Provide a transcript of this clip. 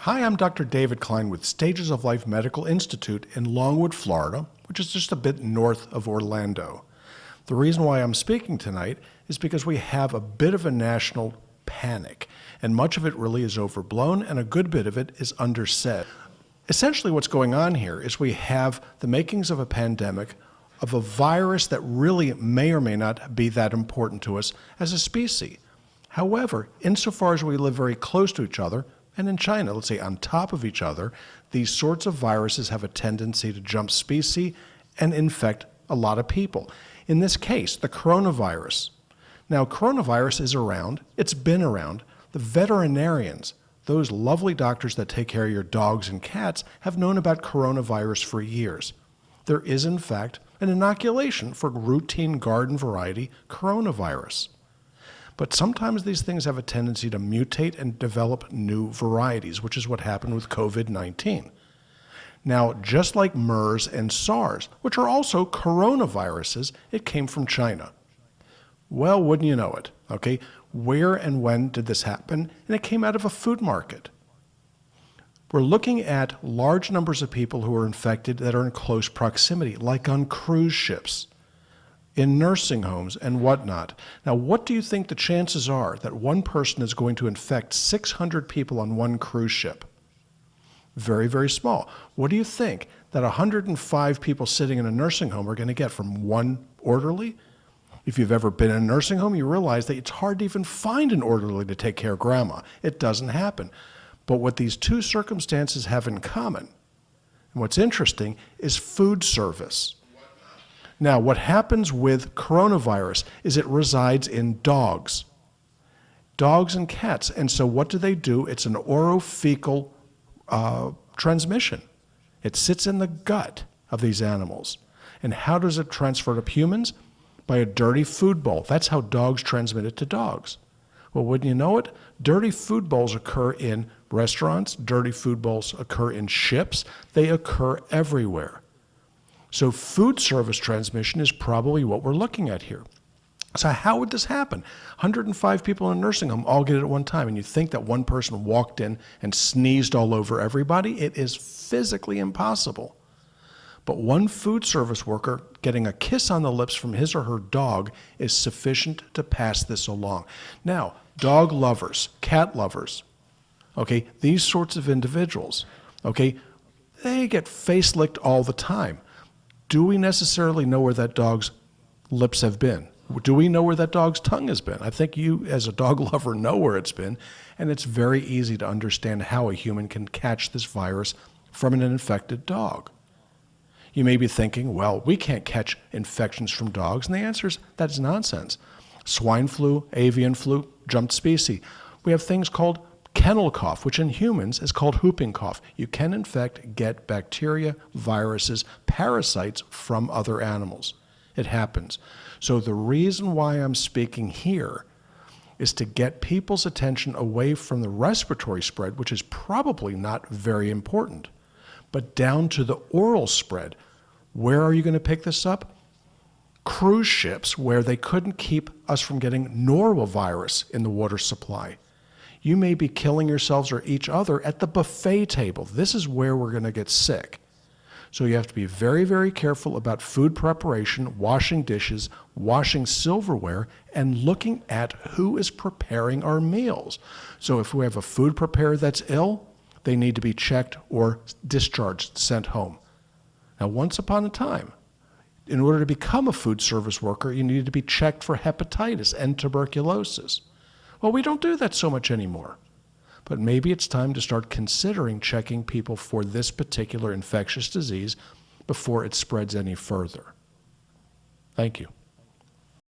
Hi, I'm Dr. David Klein with Stages of Life Medical Institute in Longwood, Florida, which is just a bit north of Orlando. The reason why I'm speaking tonight is because we have a bit of a national panic, and much of it really is overblown, and a good bit of it is undersaid. Essentially, what's going on here is we have the makings of a pandemic of a virus that really may or may not be that important to us as a species. However, insofar as we live very close to each other, and in China, let's say on top of each other, these sorts of viruses have a tendency to jump species and infect a lot of people. In this case, the coronavirus. Now, coronavirus is around. It's been around. The veterinarians, those lovely doctors that take care of your dogs and cats, have known about coronavirus for years. There is, in fact, an inoculation for routine garden variety coronavirus. But sometimes these things have a tendency to mutate and develop new varieties, which is what happened with COVID-19. Now, just like MERS and SARS, which are also coronaviruses, it came from China. Well, wouldn't you know it, okay? Where and when did this happen? And it came out of a food market. We're looking at large numbers of people who are infected that are in close proximity, like on cruise ships, in nursing homes and whatnot. Now, what do you think the chances are that one person is going to infect 600 people on one cruise ship? Very, very small. What do you think that 105 people sitting in a nursing home are going to get from one orderly? If you've ever been in a nursing home, you realize that it's hard to even find an orderly to take care of grandma. It doesn't happen. But what these two circumstances have in common, and what's interesting, is food service. Now, what happens with coronavirus is it resides in dogs and cats. And so what do? It's an orofecal transmission. It sits in the gut of these animals. And how does it transfer to humans? By a dirty food bowl. That's how dogs transmit it to dogs. Well, wouldn't you know it? Dirty food bowls occur in restaurants. Dirty food bowls occur in ships. They occur everywhere. So food service transmission is probably what we're looking at here. So how would this happen? 105 people in a nursing home all get it at one time, and you think that one person walked in and sneezed all over everybody? It is physically impossible. But one food service worker getting a kiss on the lips from his or her dog is sufficient to pass this along. Now, dog lovers, cat lovers, okay, these sorts of individuals, okay, they get face licked all the time. Do we necessarily know where that dog's lips have been? Do we know where that dog's tongue has been? I think you, as a dog lover, know where it's been, and it's very easy to understand how a human can catch this virus from an infected dog. You may be thinking, well, we can't catch infections from dogs, and the answer is that's nonsense. Swine flu, avian flu, jumped species. We have things called kennel cough, which in humans is called whooping cough. You can, in fact, get bacteria, viruses, parasites from other animals. It happens. So the reason why I'm speaking here is to get people's attention away from the respiratory spread, which is probably not very important, but down to the oral spread. Where are you going to pick this up? Cruise ships, where they couldn't keep us from getting norovirus in the water supply. You may be killing yourselves or each other at the buffet table. This is where we're going to get sick. So you have to be very, very careful about food preparation, washing dishes, washing silverware, and looking at who is preparing our meals. So if we have a food preparer that's ill, they need to be checked or discharged, sent home. Now, once upon a time, in order to become a food service worker, you needed to be checked for hepatitis and tuberculosis. Well, we don't do that so much anymore. But maybe it's time to start considering checking people for this particular infectious disease before it spreads any further. Thank you.